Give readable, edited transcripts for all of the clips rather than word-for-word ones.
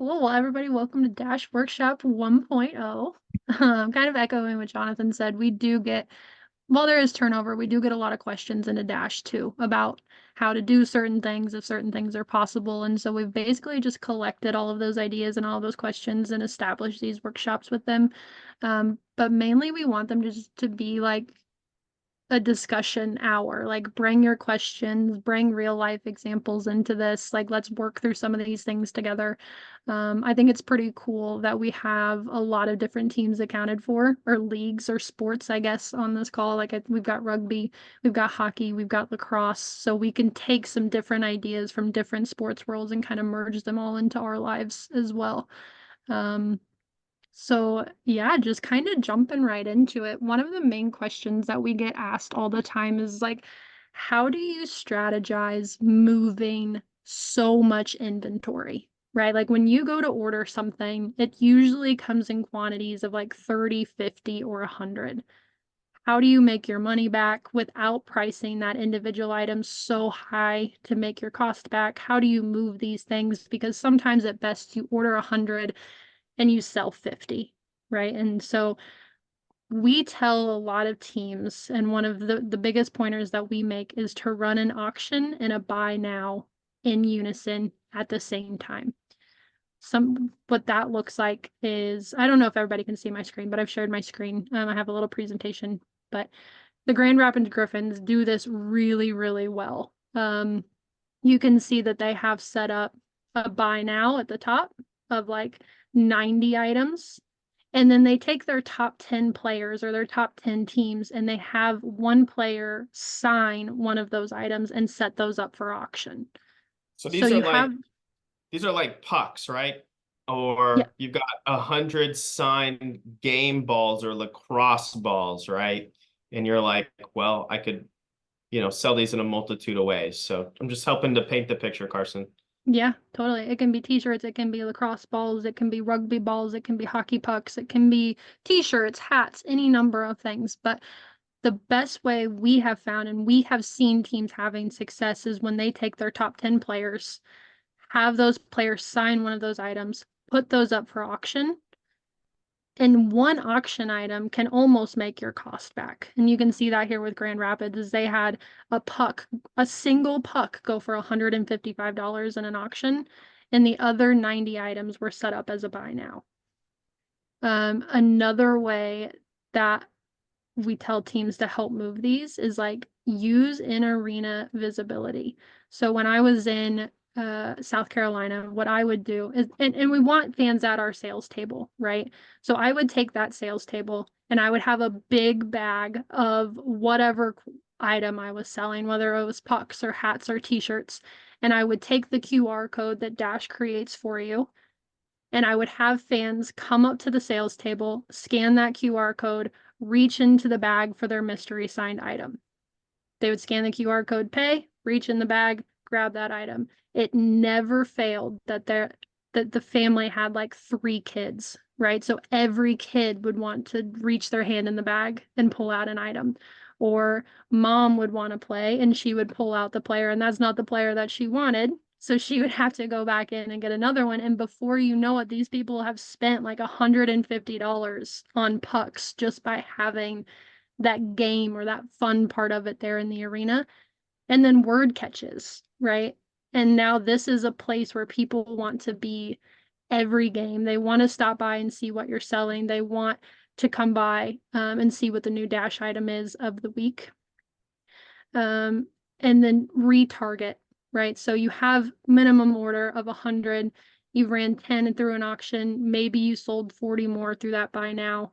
Cool. Well, everybody, welcome to Dash Workshop 1.0. Kind of echoing what Jonathan said, we do get, while there is turnover, we do get a lot of questions into Dash too about how to do certain things, if certain things are possible. And so we've basically just collected all of those ideas and all of those questions and established these workshops with them. But mainly we want them just to be like a discussion hour. Like, bring your questions, bring real life examples into this. Like, let's work through some of these things together. I think it's pretty cool that we have a lot of different teams accounted for, or leagues or sports, I guess, on this call. Like, we've got rugby, we've got hockey, we've got lacrosse. So we can take some different ideas from different sports worlds and kind of merge them all into our lives as well. So yeah, just kind of jumping right into it. One of the main questions that we get asked all the time is like, how do you strategize moving so much inventory, right? Like when you go to order something, it usually comes in quantities of like 30, 50, or 100. How do you make your money back without pricing that individual item so high to make your cost back? How do you move these things? Because sometimes at best you order 100 and you sell 50, right? And so we tell a lot of teams, and one of the biggest pointers that we make is to run an auction and a buy now in unison at the same time. What that looks like is, I don't know if everybody can see my screen, but I've shared my screen. I have a little presentation, but the Grand Rapids Griffins do this really, really well. You can see that they have set up a buy now at the top of like 90 items. And then they take their top 10 players or their top 10 teams and they have one player sign one of those items and set those up for auction. So So these are you like have, these are like pucks, right? yeah, Or you've got 100 signed game balls or lacrosse balls, right? And you're like, well, I could, sell these in a multitude of ways. So I'm just helping to paint the picture, Carson. yeah, totally. It can be t-shirts, it can be lacrosse balls, it can be rugby balls, it can be hockey pucks, it can be t-shirts, hats, any number of things. But the best way we have found, and we have seen teams having success, is when they take their top 10 players, have those players sign one of those items, put those up for auction. And one auction item can almost make your cost back. And you can see that here with Grand Rapids, is they had a single puck go for $155 in an auction, and the other 90 items were set up as a buy now. Another way that we tell teams to help move these is like use in arena visibility. So when I was in South Carolina, what I would do is, and we want fans at our sales table, right? So I would take that sales table and I would have a big bag of whatever item I was selling, whether it was pucks or hats or t-shirts. And I would take the QR code that Dash creates for you, and I would have fans come up to the sales table, scan that QR code, reach into the bag for their mystery signed item. They would scan the QR code, pay, reach in the bag, grab that item. It never failed that the family had like 3 kids, right? So every kid would want to reach their hand in the bag and pull out an item. Or mom would want to play and she would pull out the player, and that's not the player that she wanted. So she would have to go back in and get another one. And before you know it, these people have spent like $150 on pucks just by having that game or that fun part of it there in the arena. And then word catches, right? And now this is a place where people want to be every game. They want to stop by and see what you're selling. They want to come by and see what the new Dash item is of the week. And then retarget, right? So you have minimum order of 100. You ran 10 through an auction. Maybe you sold 40 more through that buy now.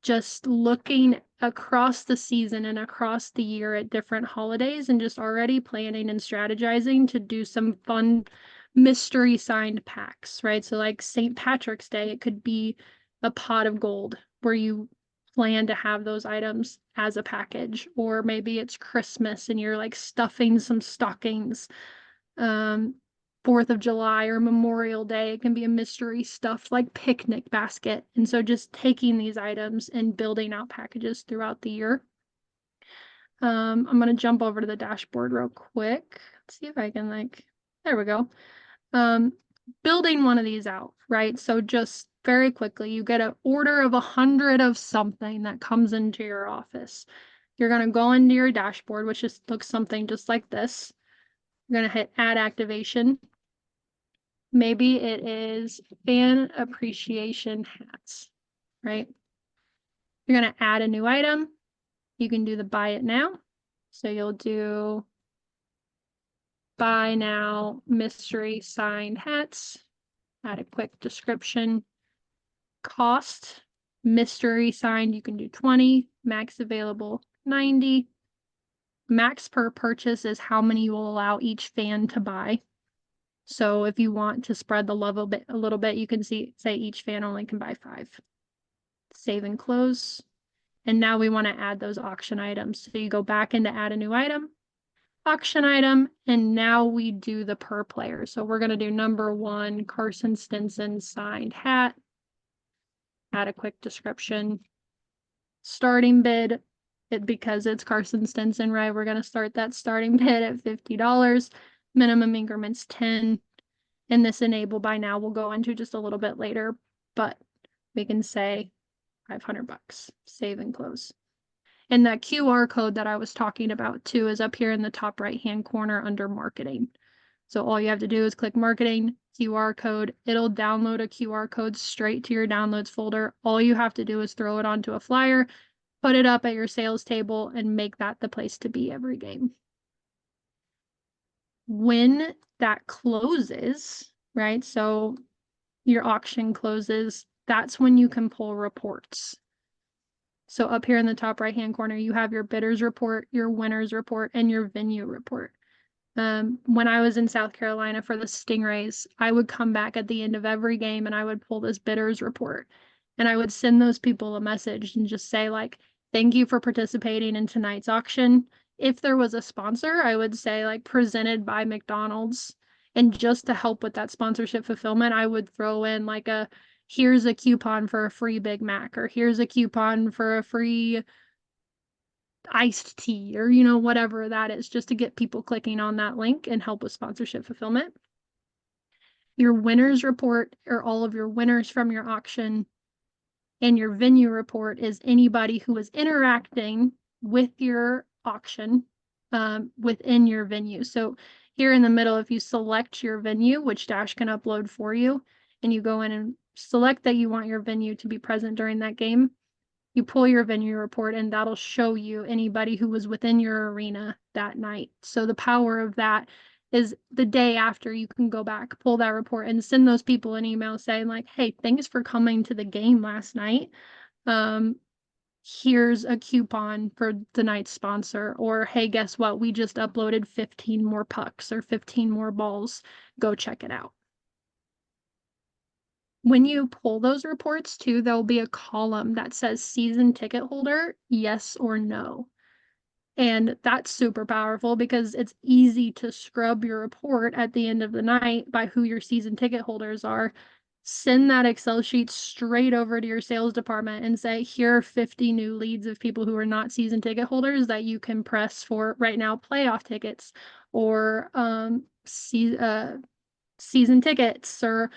Just looking across the season and across the year at different holidays and just already planning and strategizing to do some fun mystery signed packs, right? So like St. Patrick's Day, it could be a pot of gold where you plan to have those items as a package, or maybe it's Christmas and you're like stuffing some stockings. 4th of July or Memorial Day, it can be a mystery stuffed like picnic basket. And so just taking these items and building out packages throughout the year. I'm going to jump over to the dashboard real quick. Let's see if I can there we go. building one of these out, right? So just very quickly, you get an order of 100 of something that comes into your office. You're going to go into your dashboard, which just looks something just like this. You're going to hit add activation. Maybe it is fan appreciation hats, right? You're going to add a new item. You can do the buy it now. So you'll do buy now mystery signed hats. Add a quick description. Cost mystery signed, you can do 20, max available 90. Max per purchase is how many you will allow each fan to buy. So if you want to spread the love a little bit, you can say each fan only can buy 5. Save and close. And now we want to add those auction items. So you go back into add a new item, auction item, and now we do the per player. So we're going to do number 1, Carson Stinson signed hat. Add a quick description. Starting bid, because it's Carson Stinson, right? We're going to start that starting bid at $50. Minimum increments 10. And this enable by now we'll go into just a little bit later, but we can say $500. Save and close. And that QR code that I was talking about too is up here in the top right-hand corner under marketing. So all you have to do is click marketing, QR code. It'll download a QR code straight to your downloads folder. All you have to do is throw it onto a flyer, put it up at your sales table, and make that the place to be every game. When that closes, right? So your auction closes, that's when you can pull reports. So up here in the top right-hand corner, you have your bidders report, your winners report, and your venue report. When I was in South Carolina for the Stingrays, I would come back at the end of every game and I would pull this bidders report. And I would send those people a message and just say, like, thank you for participating in tonight's auction. If there was a sponsor, I would say, like, presented by McDonald's. And just to help with that sponsorship fulfillment, I would throw in like here's a coupon for a free Big Mac, or here's a coupon for a free iced tea, or whatever that is, just to get people clicking on that link and help with sponsorship fulfillment. Your winners report are all of your winners from your auction, and your venue report is anybody who is interacting with your auction within your venue. So here in the middle, if you select your venue, which Dash can upload for you, and you go in and select that you want your venue to be present during that game, you pull your venue report and that'll show you anybody who was within your arena that night. So the power of that is the day after you can go back, pull that report, and send those people an email saying, like, hey, thanks for coming to the game last night. Here's a coupon for the night's sponsor, or hey, guess what? We just uploaded 15 more pucks or 15 more balls. Go check it out. When you pull those reports too, there'll be a column that says season ticket holder, yes or no. And that's super powerful because it's easy to scrub your report at the end of the night by who your season ticket holders are. Send that Excel sheet straight over to your sales department and say, here are 50 new leads of people who are not season ticket holders that you can press for right now playoff tickets, or season tickets, or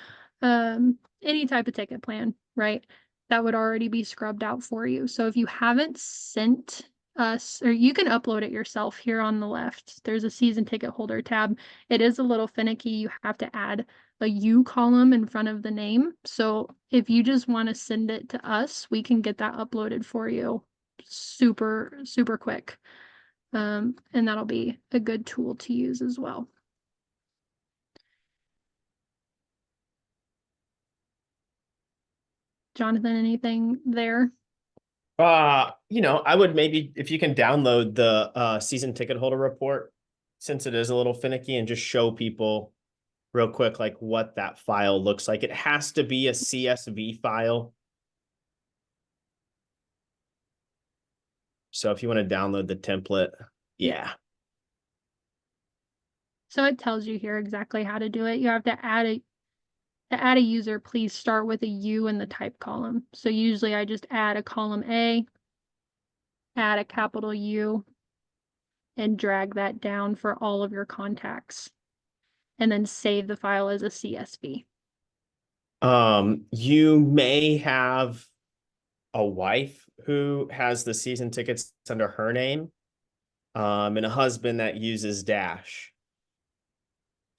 any type of ticket plan, right? That would already be scrubbed out for you. So if you haven't sent us, or you can upload it yourself here on the left, there's a season ticket holder tab. It is a little finicky. You have to add a U column in front of the name. So if you just want to send it to us, we can get that uploaded for you super, super quick. And that'll be a good tool to use as well. Jonathan, anything there? I would maybe, if you can download the season ticket holder report, since it is a little finicky, and just show people real quick like what that file looks like. It has to be a CSV file. So if you want to download the template, yeah. So it tells you here exactly how to do it. You have to add a user, please start with a U in the type column. So usually I just add a column A, add a capital U, and drag that down for all of your contacts. and then save the file as a CSV. You may have a wife who has the season tickets under her name, and a husband that uses Dash.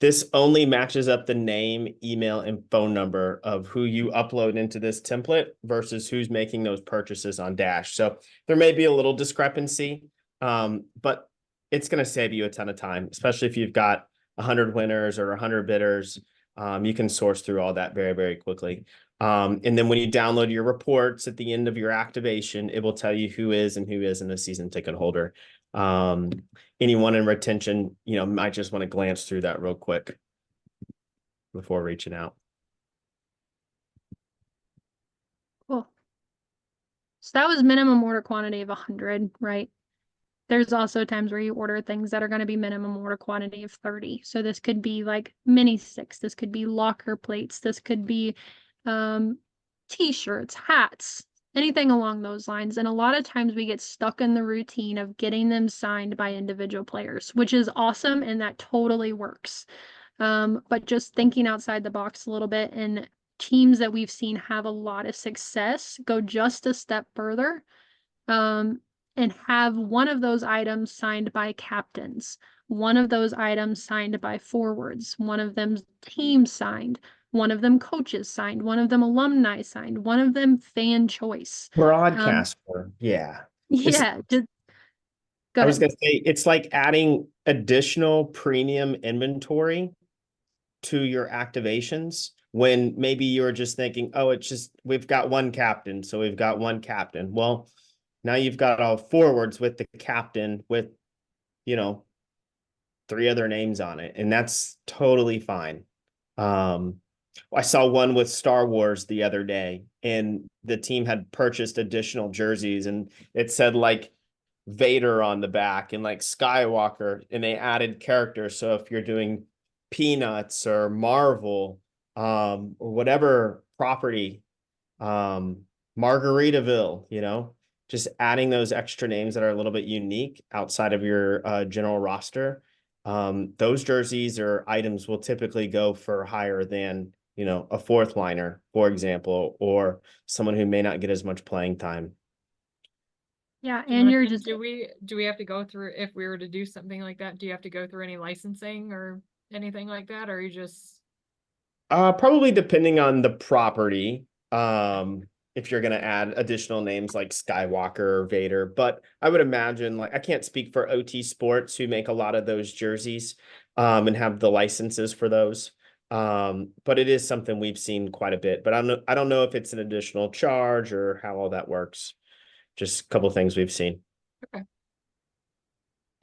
This only matches up the name, email, and phone number of who you upload into this template versus who's making those purchases on Dash. So there may be a little discrepancy, but it's going to save you a ton of time, especially if you've got 100 winners or 100 bidders. You can source through all that very, very quickly. And then when you download your reports at the end of your activation, it will tell you who is and who isn't a season ticket holder. Anyone in retention, might just want to glance through that real quick before reaching out. Cool. So that was minimum order quantity of 100, right? There's also times where you order things that are going to be minimum order quantity of 30. So this could be like mini sticks. This could be locker plates. This could be t-shirts, hats, anything along those lines. And a lot of times we get stuck in the routine of getting them signed by individual players, which is awesome. And that totally works. But just thinking outside the box a little bit, and teams that we've seen have a lot of success go just a step further. And have one of those items signed by captains, one of those items signed by forwards, one of them team signed, one of them coaches signed, one of them alumni signed, one of them fan choice. Broadcaster, yeah. Yeah, just go I was ahead. going to say, it's like adding additional premium inventory to your activations when maybe you're just thinking, oh, we've got one captain, so we've got one captain. Well, now you've got all forwards with the captain with, 3 other names on it, and that's totally fine. I saw one with Star Wars the other day, and the team had purchased additional jerseys, and it said like Vader on the back and like Skywalker, and they added characters. So if you're doing Peanuts or Marvel, or whatever property, Margaritaville, just adding those extra names that are a little bit unique outside of your general roster. Those jerseys or items will typically go for higher than, a 4th liner, for example, or someone who may not get as much playing time. Yeah, and you're just do we have to go through, if we were to do something like that, do you have to go through any licensing or anything like that, or you just probably depending on the property. If you're going to add additional names like Skywalker or Vader, but I would imagine, like, I can't speak for OT Sports who make a lot of those jerseys, and have the licenses for those. But it is something we've seen quite a bit, but I don't know if it's an additional charge or how all that works. Just a couple of things we've seen. okay?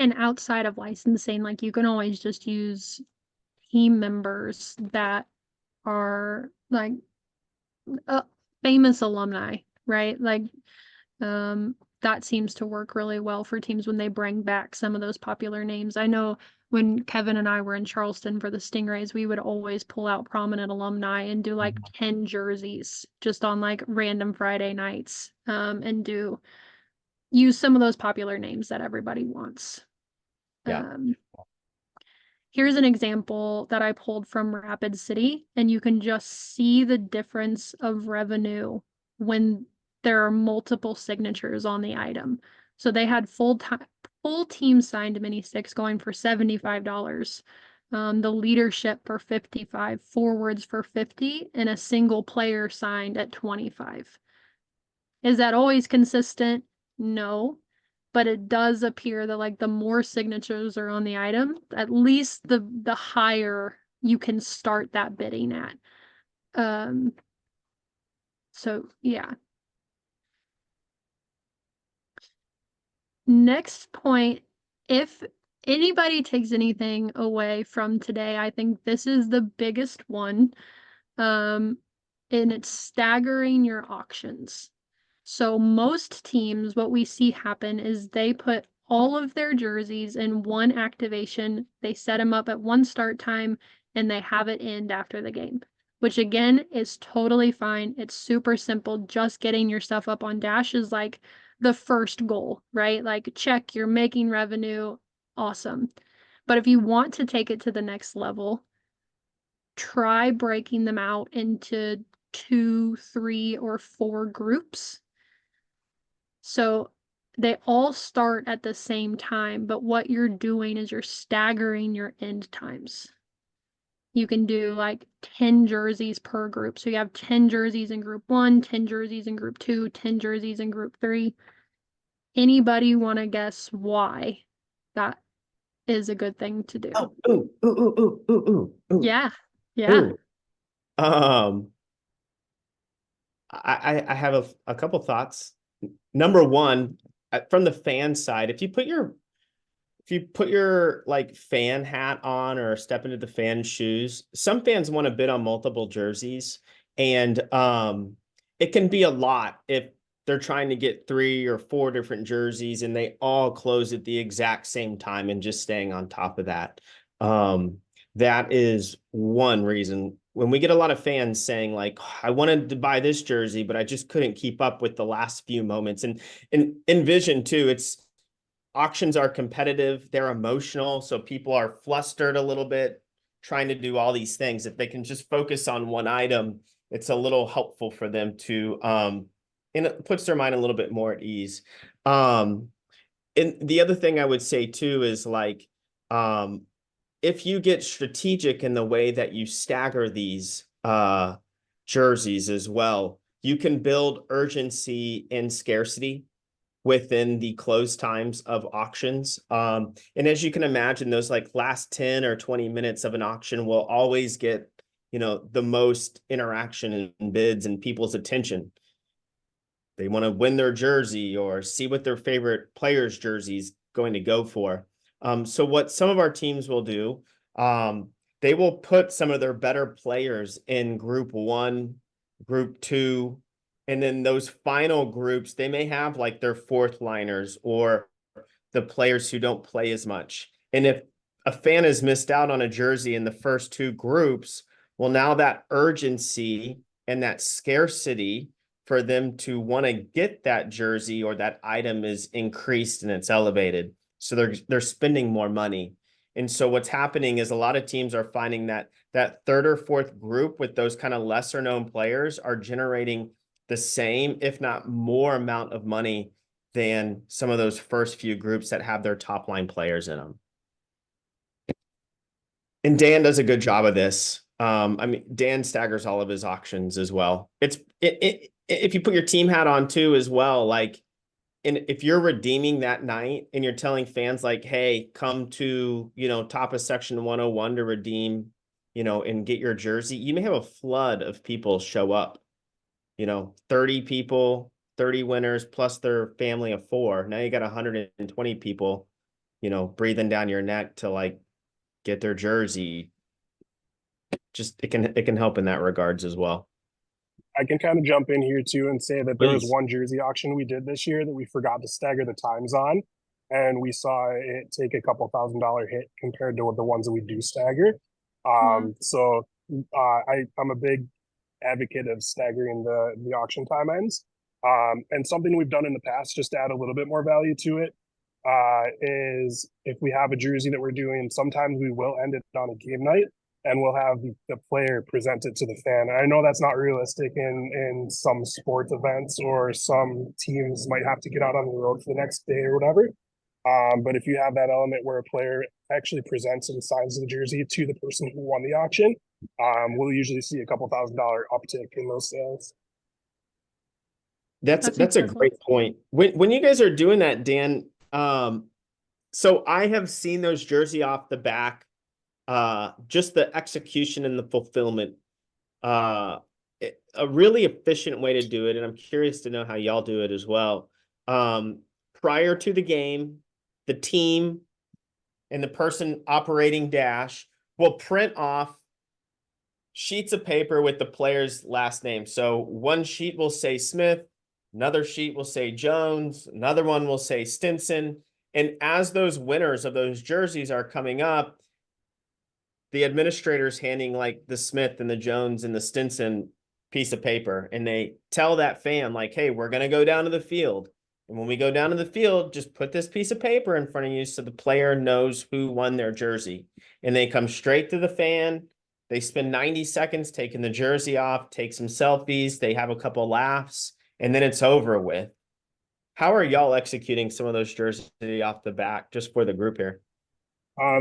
and outside of licensing, like you can always just use team members that are like famous alumni, right? Like that seems to work really well for teams when they bring back some of those popular names. I know when Kevin and I were in Charleston for the Stingrays, we would always pull out prominent alumni and do like 10 jerseys just on like random Friday nights, and use some of those popular names that everybody wants. Yeah. Here's an example that I pulled from Rapid City, and you can just see the difference of revenue when there are multiple signatures on the item. So they had full team signed mini sticks going for $75. The leadership for 55, forwards for 50, and a single player signed at 25. Is that always consistent? No, but it does appear that like the more signatures are on the item, at least the higher you can start that bidding at. So yeah. Next point, if anybody takes anything away from today, I think this is the biggest one. And it's staggering your auctions. So most teams, what we see happen is they put all of their jerseys in one activation. They set them up at one start time and they have it end after the game, which again is totally fine. It's super simple. Just getting your stuff up on Dash is like the first goal, right? Like check, you're making revenue. Awesome. But if you want to take it to the next level, try breaking them out into 2, 3, or 4 groups. So they all start at the same time, but what you're doing is you're staggering your end times. You can do like 10 jerseys per group. So you have 10 jerseys in group 1, 10 jerseys in group 2, 10 jerseys in group 3. Anybody want to guess why that is a good thing to do? Oh, ooh, ooh, ooh, ooh, ooh, ooh, ooh. Yeah. Yeah. Ooh. Um, I have a couple thoughts. Number one, from the fan side, if you put your like fan hat on or step into the fan shoes, some fans want to bid on multiple jerseys, and it can be a lot if they're trying to get 3 or 4 different jerseys and they all close at the exact same time and just staying on top of that. That is one reason when we get a lot of fans saying like, I wanted to buy this jersey, but I just couldn't keep up with the last few moments. And envision too, it's auctions are competitive, they're emotional, so people are flustered a little bit trying to do all these things. If they can just focus on one item, it's a little helpful for them to and it puts their mind a little bit more at ease. And the other thing I would say too is like if you get strategic in the way that you stagger these jerseys as well, you can build urgency and scarcity within the close times of auctions. And as you can imagine, those like last 10 or 20 minutes of an auction will always get, the most interaction and bids and people's attention. They want to win their jersey or see what their favorite player's jersey is going to go for. So what some of our teams will do, they will put some of their better players in group 1, group 2, and then those final groups, they may have like their 4th liners or the players who don't play as much. And if a fan has missed out on a jersey in the first 2 groups, well, now that urgency and that scarcity for them to want to get that jersey or that item is increased and it's elevated. So they're spending more money. And so what's happening is a lot of teams are finding that 3rd or 4th group with those kind of lesser known players are generating the same, if not more amount of money than some of those first few groups that have their top line players in them. And Dan does a good job of this. Dan staggers all of his auctions as well. If you put your team hat on too as well, like, and if you're redeeming that night and you're telling fans like, hey, come to, top of section 101 to redeem, and get your jersey, you may have a flood of people show up, 30 people, 30 winners plus their family of 4. Now you got 120 people, breathing down your neck to like get their jersey. Just it can help in that regards as well. I can kind of jump in here too and say that there was Please. one jersey auction we did this year that we forgot to stagger the times on, and we saw it take a couple $1,000 hit compared to the ones that we do stagger. So I'm a big advocate of staggering the auction time ends. And something we've done in the past, just to add a little bit more value to it, is if we have a jersey that we're doing, sometimes we will end it on a game night and we'll have the player present it to the fan. And I know that's not realistic in some sports events, or some teams might have to get out on the road for the next day or whatever. But if you have that element where a player actually presents and signs the jersey to the person who won the auction, we'll usually see a couple $1,000 uptick in those sales. That's a incredible. great point. When you guys are doing that, Dan, so I have seen those jersey off the back, just the execution and the fulfillment, a really efficient way to do it. And I'm curious to know how y'all do it as well. Prior to the game, the team and the person operating Dash will print off sheets of paper with the player's last name. So one sheet will say Smith, another sheet will say Jones, another one will say Stinson. And as those winners of those jerseys are coming up, the administrator's handing like the Smith and the Jones and the Stinson piece of paper, and they tell that fan like, hey, we're going to go down to the field. And when we go down to the field, just put this piece of paper in front of you so the player knows who won their jersey. And they come straight to the fan. They spend 90 seconds taking the jersey off, take some selfies, they have a couple laughs, and then it's over with. How are y'all executing some of those jerseys off the back just for the group here?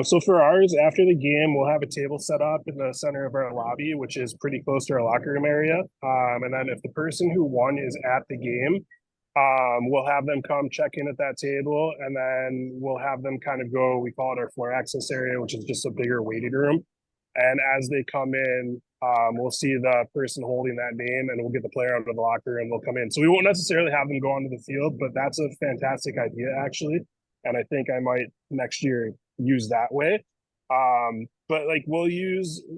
So for ours, after the game, we'll have a table set up in the center of our lobby, which is pretty close to our locker room area. And then if the person who won is at the game, we'll have them come check in at that table, and then we'll have them kind of go. We call it our floor access area, which is just a bigger weighted room. And as they come in, we'll see the person holding that name, and we'll get the player out of the locker room. We'll come in. So we won't necessarily have them go onto the field, but that's a fantastic idea, actually. And I think I might next year use that way. But like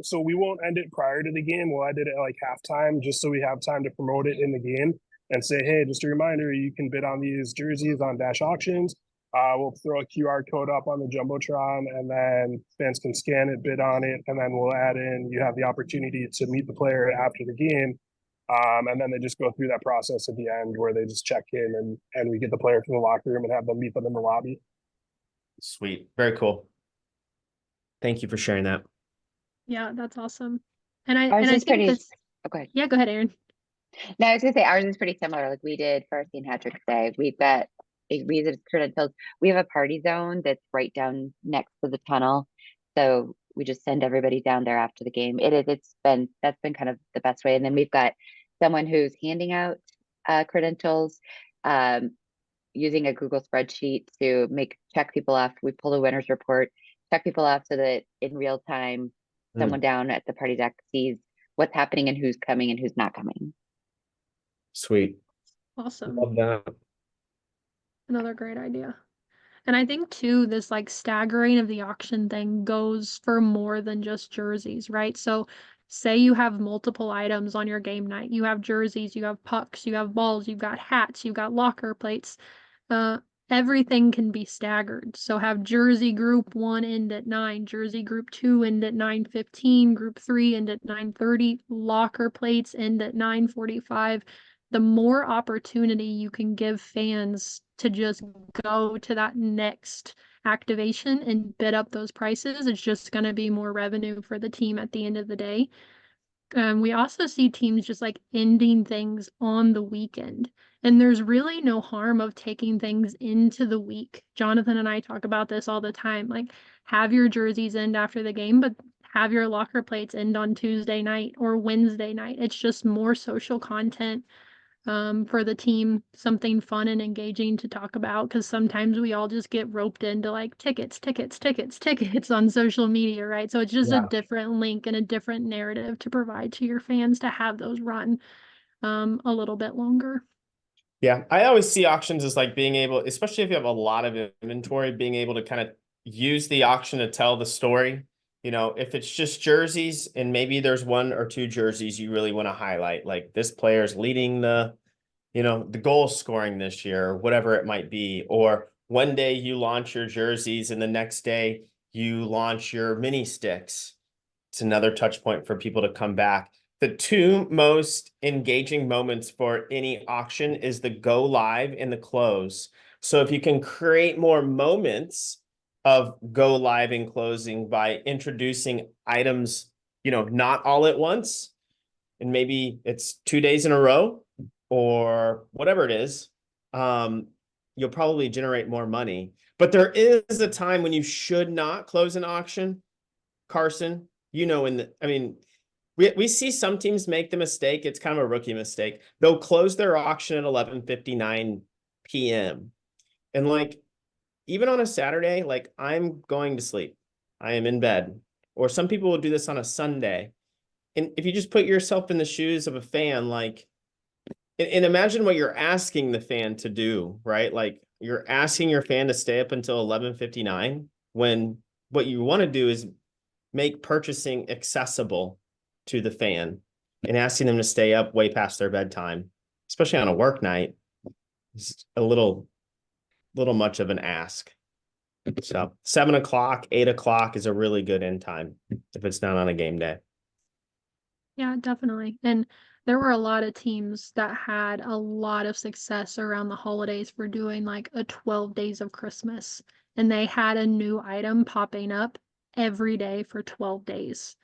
so we won't end it prior to the game. We'll end it at like halftime, just so we have time to promote it in the game and say, hey, just a reminder, you can bid on these jerseys on Dash Auctions. We'll throw a QR code up on the Jumbotron, and then fans can scan it, bid on it, and then we'll add in, you have the opportunity to meet the player after the game. And then they just go through that process at the end where they just check in, and we get the player from the locker room and have them meet them in the lobby. Sweet. Very cool. Thank you for sharing that. Yeah, that's awesome. And I Ours is think pretty. this, Okay. yeah, go ahead, Aaron. No, I was gonna say ours is pretty similar. Like we did for St. Patrick's Day. We've got a reason credentials. We have a party zone that's right down next to the tunnel. So we just send everybody down there after the game. That's been kind of the best way. And then we've got someone who's handing out credentials, using a Google spreadsheet to check people off. We pull a winner's report, check people off so that in real time, someone down at the party deck sees what's happening and who's coming and who's not coming. Sweet. Awesome. Love that. Another great idea. And I think too, this like staggering of the auction thing goes for more than just jerseys, right? So say you have multiple items on your game night. You have jerseys, you have pucks, you have balls, you've got hats, you've got locker plates. Everything can be staggered. So have jersey group 1 end at 9, jersey group 2 end at 9:15, group 3 end at 9:30, locker plates end at 9:45. The more opportunity you can give fans to just go to that next activation and bid up those prices, it's just going to be more revenue for the team at the end of the day. We also see teams just like ending things on the weekend. And there's really no harm of taking things into the week. Jonathan and I talk about this all the time. Like, have your jerseys end after the game, but have your locker plates end on Tuesday night or Wednesday night. It's just more social content for the team, something fun and engaging to talk about, because sometimes we all just get roped into like tickets on social media, right? So it's just a different link and a different narrative to provide to your fans to have those run a little bit longer. Yeah, I always see auctions as like being able, especially if you have a lot of inventory, being able to kind of use the auction to tell the story. You know, if it's just jerseys and maybe there's 1 or 2 jerseys you really want to highlight, like this player's leading the goal scoring this year, or whatever it might be. Or one day you launch your jerseys and the next day you launch your mini sticks. It's another touch point for people to come back. The 2 most engaging moments for any auction is the go live and the close. So if you can create more moments of go live and closing by introducing items, not all at once, and maybe it's 2 days in a row or whatever it is, you'll probably generate more money. But there is a time when you should not close an auction, Carson. We see some teams make the mistake. It's kind of a rookie mistake. They'll close their auction at 11:59 p.m. And like, even on a Saturday, like I'm going to sleep. I am in bed. Or some people will do this on a Sunday. And if you just put yourself in the shoes of a fan, like, and imagine what you're asking the fan to do, right? Like you're asking your fan to stay up until 11:59 when what you want to do is make purchasing accessible to the fan, and asking them to stay up way past their bedtime, especially on a work night, is a little much of an ask. So 7 o'clock, 8 o'clock is a really good end time if it's not on a game day. Yeah, definitely. And there were a lot of teams that had a lot of success around the holidays for doing like a 12 days of Christmas. And they had a new item popping up every day for 12 days.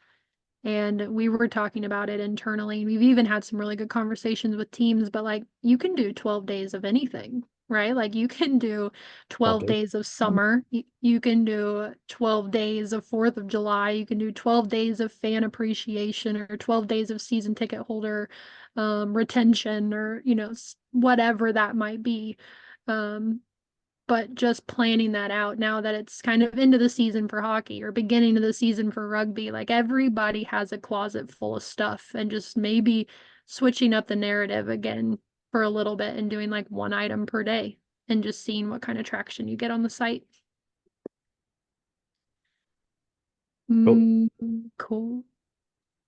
And we were talking about it internally. We've even had some really good conversations with teams, but like you can do 12 days of anything, right? Like you can do 12 days. days of summer. You can do 12 days of 4th of July. You can do 12 days of fan appreciation or 12 days of season ticket holder retention or, whatever that might be. But just planning that out now that it's kind of into the season for hockey or beginning of the season for rugby, like everybody has a closet full of stuff, and just maybe switching up the narrative again for a little bit and doing like one item per day and just seeing what kind of traction you get on the site. Cool.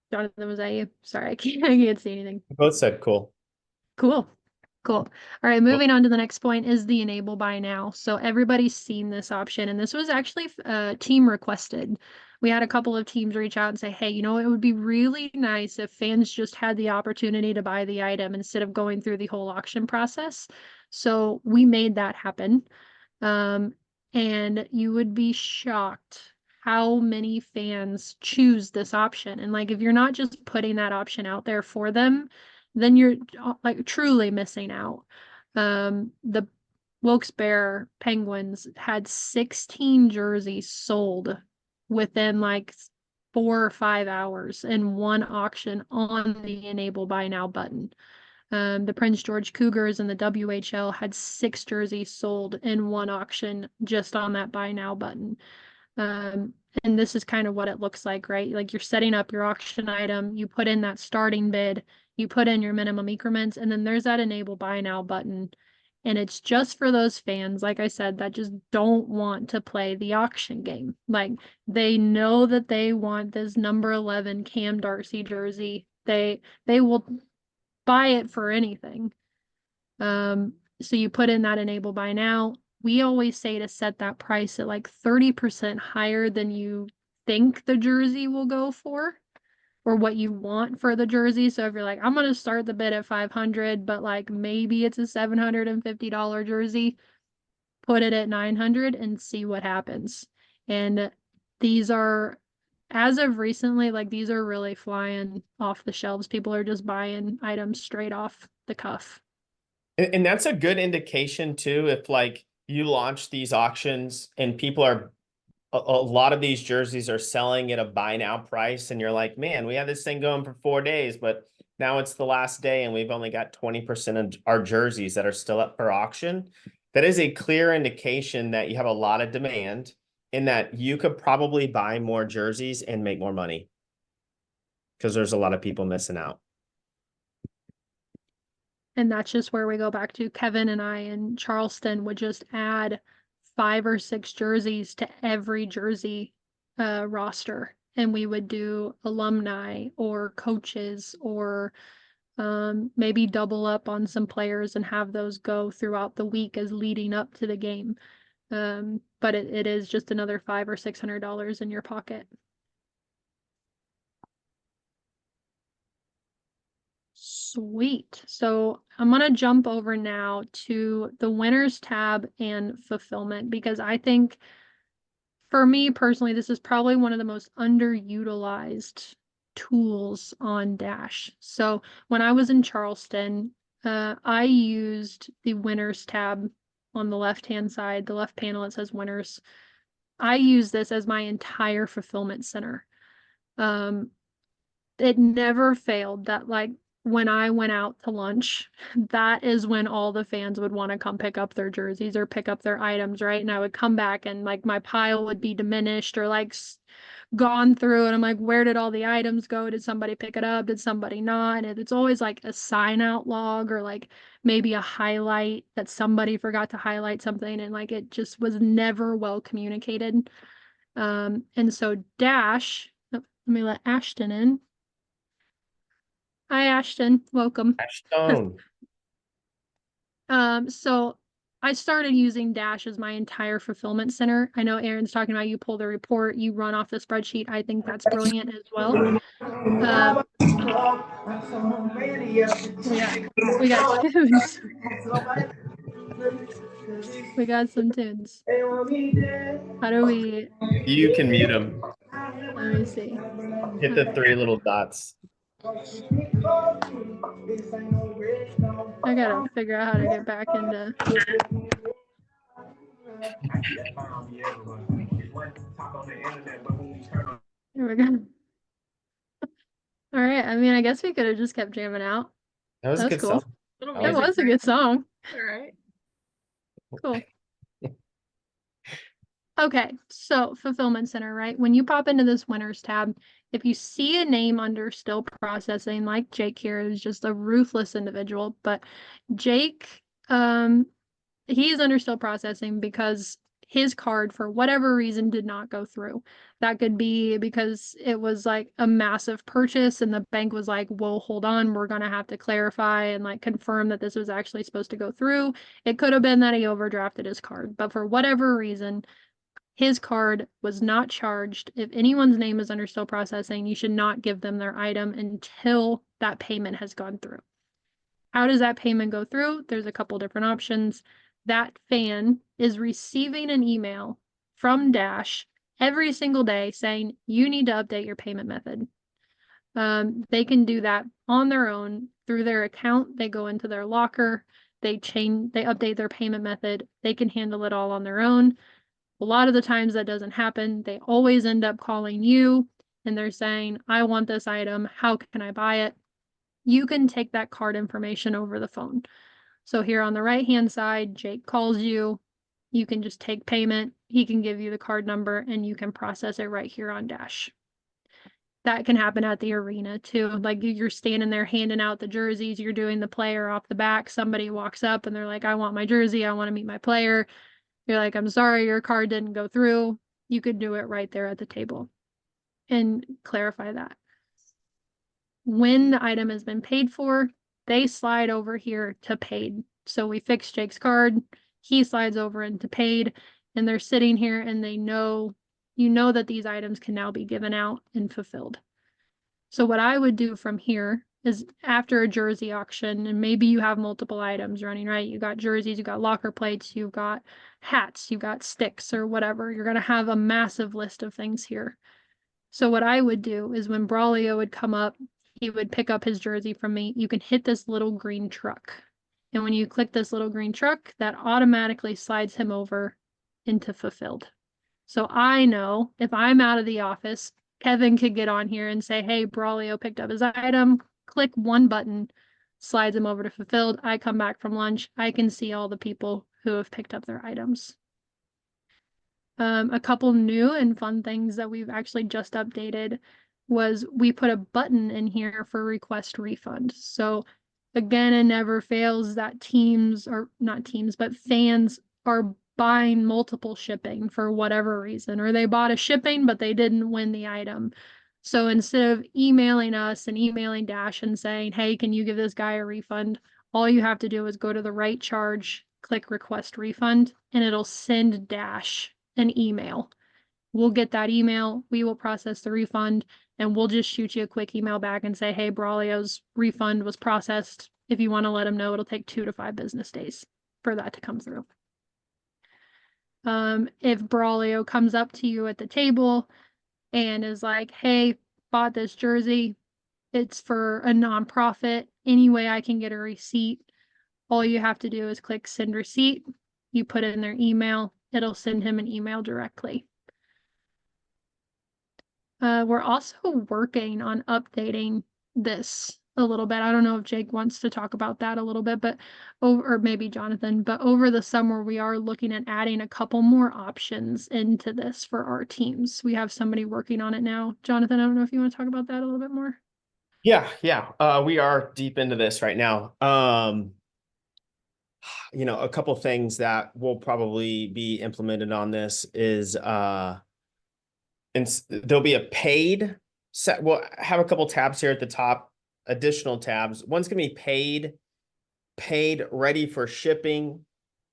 Jonathan, was that you? Sorry, I can't see anything. Both said cool. Cool. All right, moving on to the next point is the enable buy now. So everybody's seen this option, and this was actually team requested. We had a couple of teams reach out and say, hey, it would be really nice if fans just had the opportunity to buy the item instead of going through the whole auction process. So we made that happen. And you would be shocked how many fans choose this option. And like, if you're not just putting that option out there for them, then you're like truly missing out. The Wilkes-Barre Penguins had 16 jerseys sold within like 4 or 5 hours in one auction on the enable buy now button. The Prince George Cougars and the WHL had 6 jerseys sold in one auction just on that buy now button. And this is kind of what it looks like, right? Like you're setting up your auction item, you put in that starting bid, you put in your minimum increments, and then there's that enable buy now button. And it's just for those fans, like I said, that just don't want to play the auction game. Like they know that they want this number 11 Cam Darcy jersey. They will buy it for anything. So you put in that enable buy now. We always say to set that price at like 30% higher than you think the jersey will go for or what you want for the jersey. So if you're like, I'm going to start the bid at 500, but like maybe it's a $750 jersey, put it at 900 and see what happens. And these are, as of recently, like these are really flying off the shelves. People are just buying items straight off the cuff. And that's a good indication too, if like you launch these auctions and people are, a lot of these jerseys are selling at a buy now price, and you're like, man, we had this thing going for 4 days, but now it's the last day and we've only got 20% of our jerseys that are still up for auction. That is a clear indication that you have a lot of demand and that you could probably buy more jerseys and make more money because there's a lot of people missing out. And that's just where we go back to Kevin and I in Charleston would just add 5 or 6 jerseys to every jersey roster. And we would do alumni or coaches or maybe double up on some players and have those go throughout the week as leading up to the game. But it is just another $500 or $600 in your pocket. Sweet. So I'm going to jump over now to the winners tab and fulfillment, because I think for me personally, this is probably one of the most underutilized tools on Dash. So when I was in Charleston, I used the winners tab on the left-hand side, the left panel, it says winners. I use this as my entire fulfillment center. It never failed that like when I went out to lunch, that is when all the fans would want to come pick up their jerseys or pick up their items, right? And I would come back and like my pile would be diminished or like gone through, and I'm like, where did all the items go? Did somebody pick it up? Did somebody not? And it's always like a sign out log or like maybe a highlight that somebody forgot to highlight something, and like it just was never well communicated. And so Dash, let me let Ashton in. Hi, Ashton. Welcome. Ashton. So I started using Dash as my entire fulfillment center. I know Aaron's talking about you pull the report, you run off the spreadsheet. I think that's brilliant as well. We got tunes. We got some tunes. How do we? You can mute them. Let me see. Hit the three little dots. I gotta figure out how to get back into. Here we go. All right. I mean, I guess we could have just kept jamming out. That was a That's good cool. song. Little I That like music was a break. good song. All right. Cool. Okay, so fulfillment center, right? When you pop into this winners tab, if you see a name under still processing, like Jake here is just a ruthless individual, but Jake, he's under still processing because his card, for whatever reason, did not go through. That could be because it was like a massive purchase and the bank was like, whoa, hold on, we're gonna have to clarify and like confirm that this was actually supposed to go through. It could have been that he overdrafted his card, but for whatever reason, his card was not charged. If anyone's name is under still processing, you should not give them their item until that payment has gone through. How does that payment go through? There's a couple different options. That fan is receiving an email from Dash every single day saying you need to update your payment method. They can do that on their own through their account. They go into their locker, they update their payment method. They can handle it all on their own. A lot of the times that doesn't happen. They always end up calling you and they're saying, I want this item. How can I buy it? You can take that card information over the phone. So here on the right-hand side, Jake calls you. You can just take payment. He can give you the card number and you can process it right here on Dash. That can happen at the arena too. Like you're standing there handing out the jerseys, you're doing the player off the back. Somebody walks up and they're like, I want my jersey. I want to meet my player. You're like, I'm sorry, your card didn't go through. You could do it right there at the table and clarify that. When the item has been paid for, they slide over here to paid. So we fix Jake's card. He slides over into paid and they're sitting here and they know, you know that these items can now be given out and fulfilled. So what I would do from here is after a jersey auction, and maybe you have multiple items running, right? You got jerseys, you got locker plates, you've got hats, you've got sticks or whatever. You're going to have a massive list of things here. So what I would do is when Braulio would come up, he would pick up his jersey from me. You can hit this little green truck. And when you click this little green truck, that automatically slides him over into fulfilled. So I know if I'm out of the office, Kevin could get on here and say, hey, Braulio picked up his item, click one button, slides him over to fulfilled. I come back from lunch. I can see all the people who have picked up their items. A couple new and fun things that we've actually just updated was we put a button in here for request refund. So again, it never fails that teams, or not teams, but fans are buying multiple shipping for whatever reason, or they bought a shipping, but they didn't win the item. So instead of emailing us and emailing Dash and saying, hey, can you give this guy a refund? All you have to do is go to the right charge, click request refund, and it'll send Dash an email. We'll get that email, we will process the refund, and we'll just shoot you a quick email back and say, hey, Braulio's refund was processed. If you want to let him know, it'll take 2 to 5 business days for that to come through. If Braulio comes up to you at the table and is like, hey, bought this jersey, it's for a nonprofit, any way I can get a receipt, all you have to do is click send receipt, you put in their email, it'll send him an email directly. We're also working on updating this a little bit. I don't know if Jake wants to talk about that a little bit, but or maybe Jonathan, but over the summer, we are looking at adding a couple more options into this for our teams. We have somebody working on it now. Jonathan, I don't know if you want to talk about that a little bit more. Yeah. We are deep into this right now. You know, a couple things that will probably be implemented on this is and there'll be a paid set. We'll have a couple tabs here at the top, additional tabs. One's gonna be paid ready for shipping,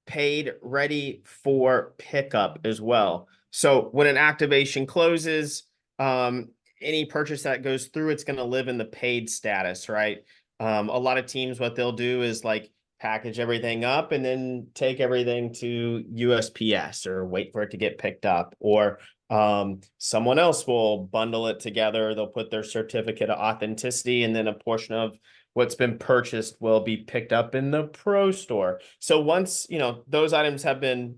paid ready for pickup as well. So when an activation closes, any purchase that goes through, it's going to live in the paid status, right? A lot of teams, what they'll do is like package everything up and then take everything to USPS or wait for it to get picked up, or Someone else will bundle it together. They'll put their certificate of authenticity, and then a portion of what's been purchased will be picked up in the pro store. So once, those items have been,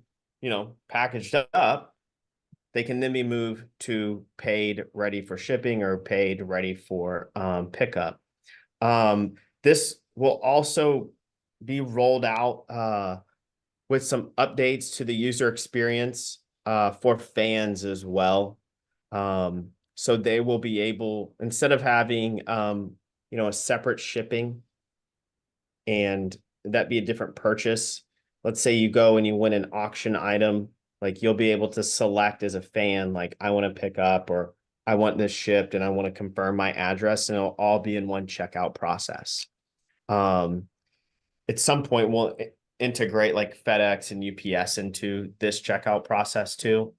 packaged up, they can then be moved to paid ready for shipping or paid ready for pickup. This will also be rolled out with some updates to the user experience for fans as well. So they will be able, instead of having a separate shipping and that be a different purchase. Let's say you go and you win an auction item, like you'll be able to select as a fan, like I want to pick up or I want this shipped and I want to confirm my address, and it'll all be in one checkout process. At some point we'll integrate like FedEx and UPS into this checkout process too.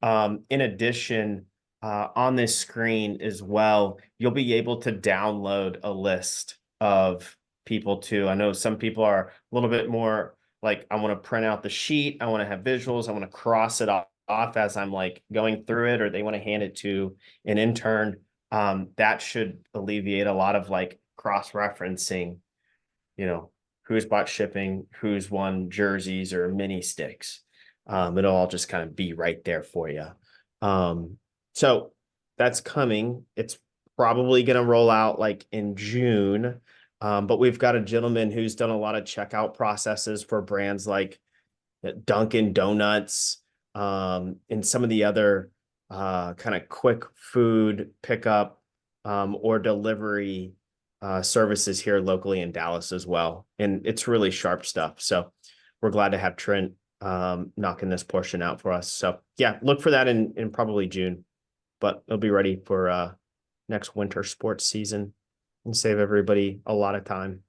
In addition, on this screen as well, you'll be able to download a list of people too. I know some people are a little bit more like, I want to print out the sheet, I want to have visuals, I want to cross it off as I'm like going through it, or they want to hand it to an intern. That should alleviate a lot of like cross-referencing, who's bought shipping, who's won jerseys or mini sticks. It'll all just kind of be right there for you. So that's coming. It's probably going to roll out like in June. But we've got a gentleman who's done a lot of checkout processes for brands like Dunkin' Donuts, and some of the other kind of quick food pickup or delivery services here locally in Dallas as well. And it's really sharp stuff. So we're glad to have Trent knocking this portion out for us. So yeah, look for that in probably June, but it'll be ready for next winter sports season and save everybody a lot of time.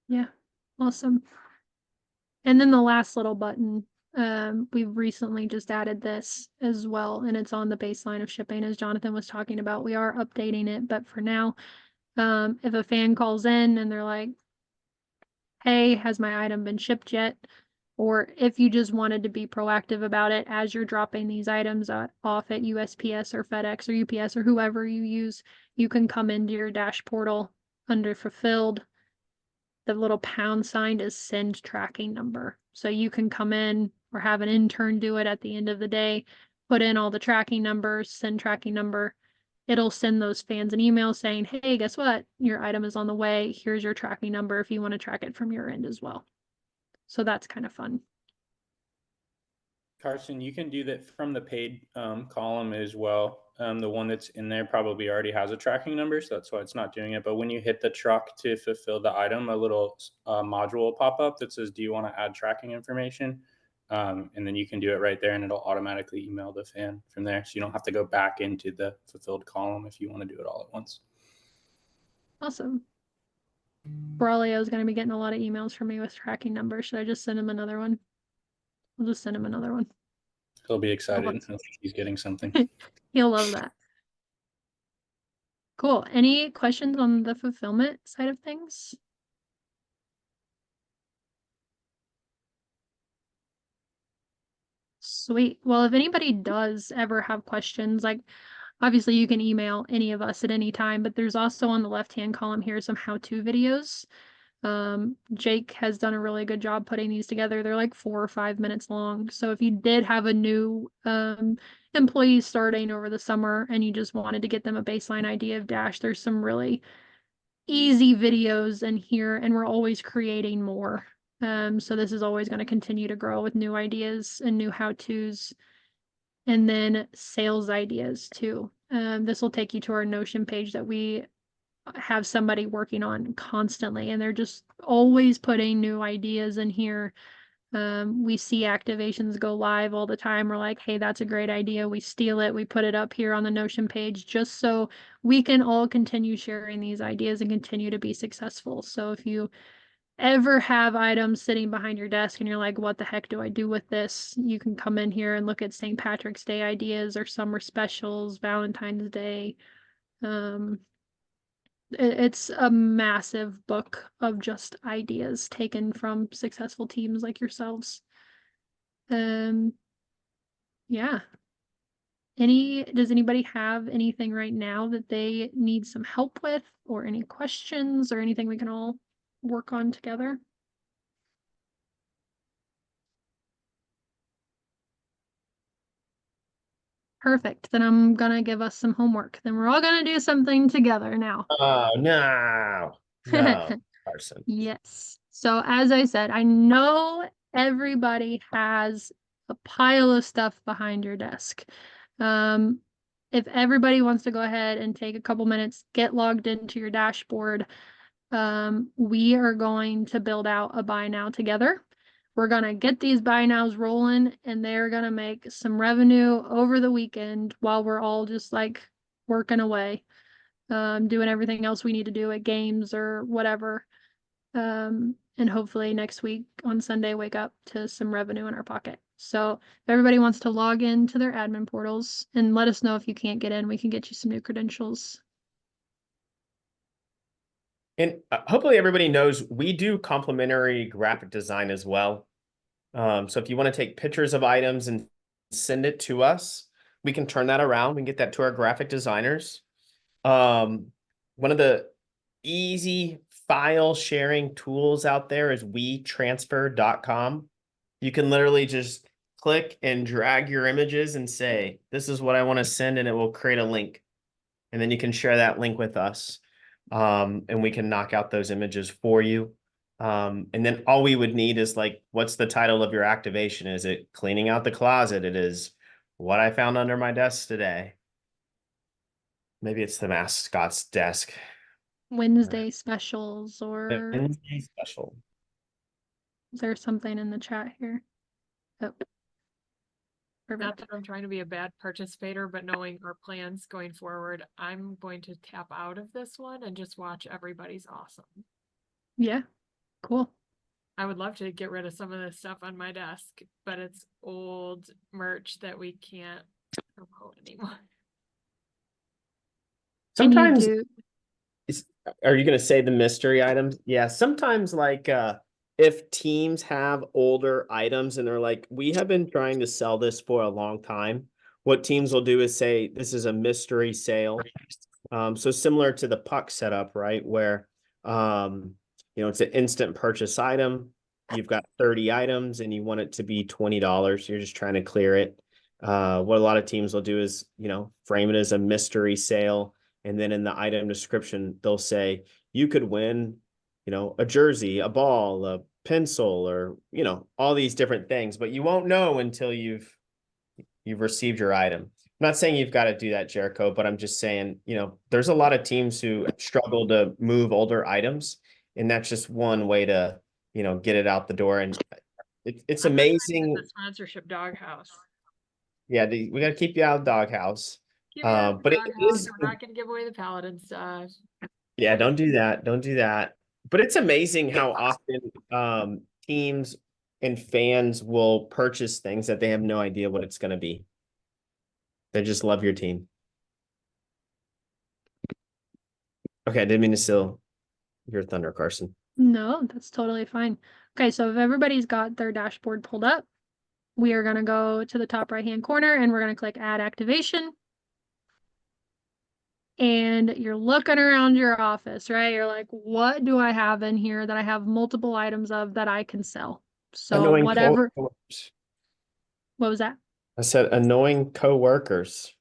Yeah, awesome. And then the last little button, we've recently just added this as well, and it's on the baseline of shipping, as Jonathan was talking about. We are updating it, but for now, if a fan calls in and they're like, hey, has my item been shipped yet? Or if you just wanted to be proactive about it as you're dropping these items off at USPS or FedEx or UPS or whoever you use, you can come into your Dash portal under fulfilled. The little pound sign is send tracking number. So you can come in or have an intern do it at the end of the day, put in all the tracking numbers, send tracking number. It'll send those fans an email saying, hey, guess what? Your item is on the way. Here's your tracking number if you want to track it from your end as well. So that's kind of fun. Carson, you can do that from the paid column as well. The one that's in there probably already has a tracking number, so that's why it's not doing it. But when you hit the truck to fulfill the item, a little module will pop up that says, do you want to add tracking information? And then you can do it right there, and it'll automatically email the fan from there. So you don't have to go back into the fulfilled column if you want to do it all at once. Awesome. Braulio is going to be getting a lot of emails from me with tracking numbers. Should I just send him another one? I'll just send him another one. He'll be excited. He'll think he's getting something. He'll love that. Cool. Any questions on the fulfillment side of things? Sweet. Well, if anybody does ever have questions, like obviously you can email any of us at any time, but there's also on the left-hand column here some how-to videos. Jake has done a really good job putting these together. They're like 4 or 5 minutes long. So if you did have a new employee starting over the summer and you just wanted to get them a baseline idea of Dash, there's some really easy videos in here, and we're always creating more. So this is always going to continue to grow with new ideas and new how-tos, and then sales ideas too. This will take you to our Notion page that we have somebody working on constantly, and they're just always putting new ideas in here. We see activations go live all the time. We're like, hey, that's a great idea. We steal it. We put it up here on the Notion page just so we can all continue sharing these ideas and continue to be successful. So if you ever have items sitting behind your desk and you're like, what the heck do I do with this? You can come in here and look at St. Patrick's Day ideas or summer specials, Valentine's Day. It's a massive book of just ideas taken from successful teams like yourselves. Yeah. Does anybody have anything right now that they need some help with, or any questions, or anything we can all work on together? Perfect. Then I'm gonna give us some homework. Then we're all gonna do something together now. Oh, no. No, Carson. Yes. So as I said, I know everybody has a pile of stuff behind your desk. If everybody wants to go ahead and take a couple minutes, get logged into your dashboard, we are going to build out a buy now together. We're gonna get these buy nows rolling, and they're gonna make some revenue over the weekend while we're all just like working away, doing everything else we need to do at games or whatever. And hopefully next week on Sunday, wake up to some revenue in our pocket. So if everybody wants to log into their admin portals and let us know if you can't get in, we can get you some new credentials. And hopefully everybody knows we do complimentary graphic design as well. So if you want to take pictures of items and send it to us, we can turn that around. We can get that to our graphic designers. One of the easy file sharing tools out there is WeTransfer.com. You can literally just click and drag your images and say, this is what I want to send, and it will create a link. And then you can share that link with us. And we can knock out those images for you. And then all we would need is like, what's the title of your activation? Is it cleaning out the closet? It is what I found under my desk today. Maybe it's the mascot's desk. Wednesday specials, or Wednesday special. is there something in the chat here? Oh. Not Perfect. that I'm trying to be a bad participator, but knowing our plans going forward, I'm going to tap out of this one and just watch everybody's awesome. Yeah, cool. I would love to get rid of some of this stuff on my desk, but it's old merch that we can't promote anymore. Can you Sometimes, do, are you going to say the mystery items? Yeah, sometimes like if teams have older items and they're like, we have been trying to sell this for a long time, what teams will do is say, this is a mystery sale. So similar to the puck setup, right? Where, it's an instant purchase item. You've got 30 items and you want it to be $20. You're just trying to clear it. What a lot of teams will do is, frame it as a mystery sale. And then in the item description, they'll say, you could win, a jersey, a ball, a pencil, or, all these different things, but you won't know until you've received your item. I'm not saying you've got to do that, Jericho, but I'm just saying, there's a lot of teams who struggle to move older items, and that's just one way to, get it out the door. And it's I'm not trying to amazing. get the sponsorship doghouse. Yeah, we got to keep you out of the doghouse. Keep it out of the But it doghouse, is, we're not gonna give away the paladin stuff. yeah, don't do that. Don't do that. But it's amazing how often teams and fans will purchase things that they have no idea what it's going to be. They just love your team. Okay, I didn't mean to steal your thunder, Carson. no, that's totally fine. Okay, so if everybody's got their dashboard pulled up, we are gonna go to the top right-hand corner and we're gonna click add activation. And you're looking around your office, right? You're like, what do I have in here that I have multiple items of that I can sell? So Annoying whatever, coworkers. what was that? I said annoying coworkers.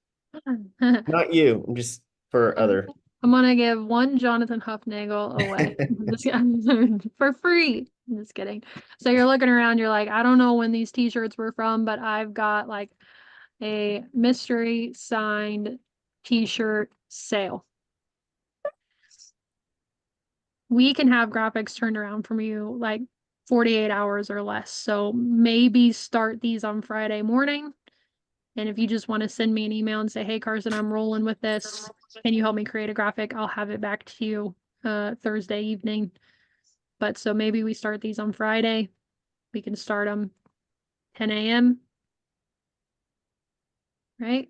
Not you. I'm just for other. I'm gonna give one Jonathan Huffnagel away. I'm just kidding. For free. I'm just kidding. So you're looking around, you're like, I don't know when these t-shirts were from, but I've got like a mystery signed t-shirt sale. We can have graphics turned around from you like 48 hours or less. So maybe start these on Friday morning. And if you just want to send me an email and say, hey, Carson, I'm rolling with this. Can you help me create a graphic? I'll have it back to you Thursday evening. But so maybe we start these on Friday. We can start them 10 a.m. Right?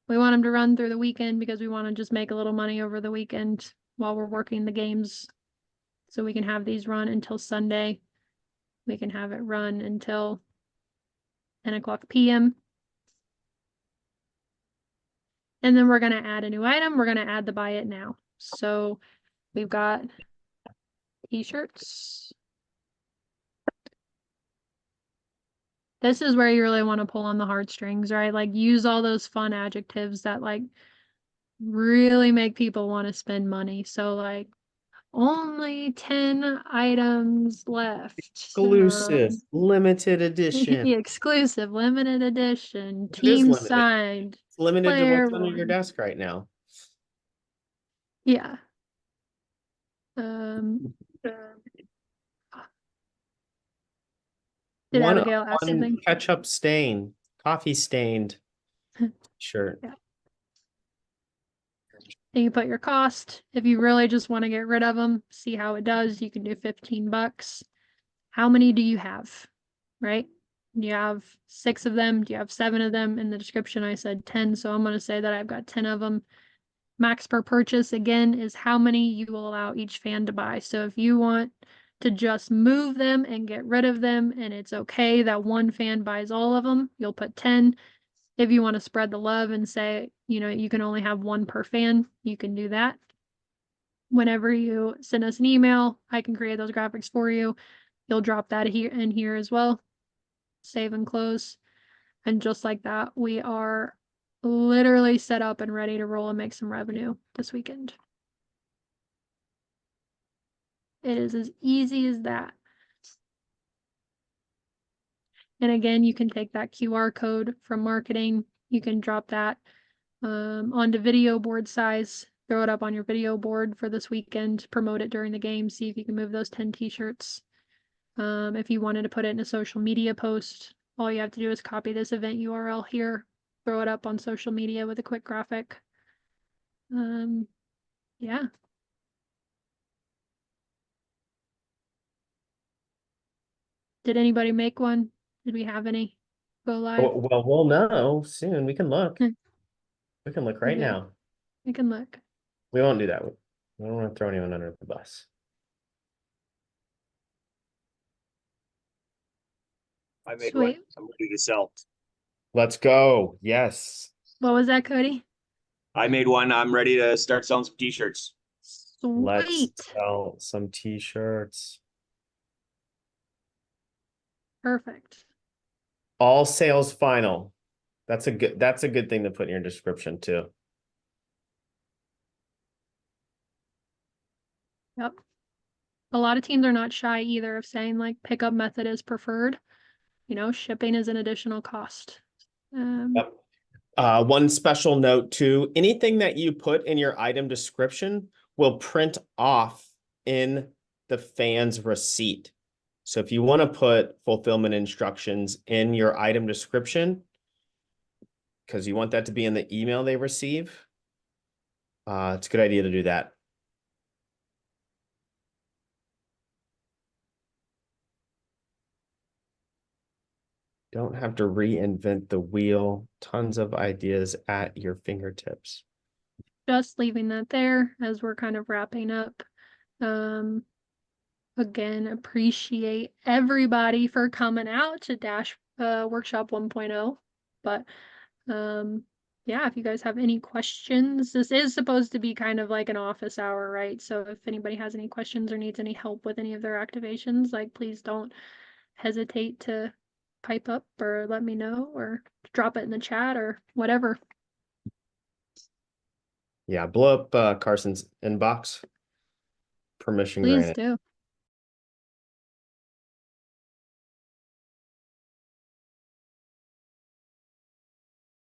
We want them to run through the weekend because we want to just make a little money over the weekend while we're working the games. So we can have these run until Sunday. We can have it run until 10 o'clock p.m. And then we're going to add a new item. We're going to add the buy it now. So we've got t-shirts. This is where you really want to pull on the heartstrings, right? Like use all those fun adjectives that like really make people want to spend money. So like only 10 items left. Exclusive, limited edition. Exclusive, limited edition, It is team limited. signed. It's limited to player what's under your one. desk right now. Yeah. Did One Abigail ask something? ketchup stain, coffee stained shirt. Yeah. And you put your cost. If you really just want to get rid of them, see how it does, you can do $15. How many do you have? Right? Do you have 6 of them? Do you have 7 of them? In the description, I said 10. So I'm going to say that I've got 10 of them. Max per purchase, again, is how many you will allow each fan to buy. So if you want to just move them and get rid of them, and it's okay that one fan buys all of them, you'll put 10. If you want to spread the love and say, you know, you can only have 1 per fan, you can do that. Whenever you send us an email, I can create those graphics for you. You'll drop that here as well. Save and close. And just like that, we are literally set up and ready to roll and make some revenue this weekend. It is as easy as that. And again, you can take that QR code from marketing. You can drop that onto video board size, throw it up on your video board for this weekend, promote it during the game, see if you can move those 10 t-shirts. If you wanted to put it in a social media post, all you have to do is copy this event URL here, throw it up on social media with a quick graphic. Yeah. Did anybody make one? Did we have any go live? Well, we'll know soon. We can look. Hmm. We can look right Okay. now. We can look. We won't do that. We don't want to throw anyone under the bus. I made one. Sweet. I'm ready to sell. Let's go. Yes. What was that, Cody? I made one. I'm ready to start selling some t-shirts. Let's Sweet. sell some t-shirts. Perfect. All sales final. That's a good thing to put in your description too. Yep. A lot of teams are not shy either of saying like pickup method is preferred. You know, shipping is an additional cost. Yep. One special note too, anything that you put in your item description will print off in the fan's receipt. So if you want to put fulfillment instructions in your item description, because you want that to be in the email they receive, it's a good idea to do that. Don't have to reinvent the wheel. Tons of ideas at your fingertips. Just leaving that there as we're kind of wrapping up. Again, appreciate everybody for coming out to Dash Workshop 1.0. But yeah, if you guys have any questions, this is supposed to be kind of like an office hour, right? So if anybody has any questions or needs any help with any of their activations, like please don't hesitate to pipe up or let me know or drop it in the chat or whatever. Yeah, blow up Carson's inbox. Permission Please granted. do.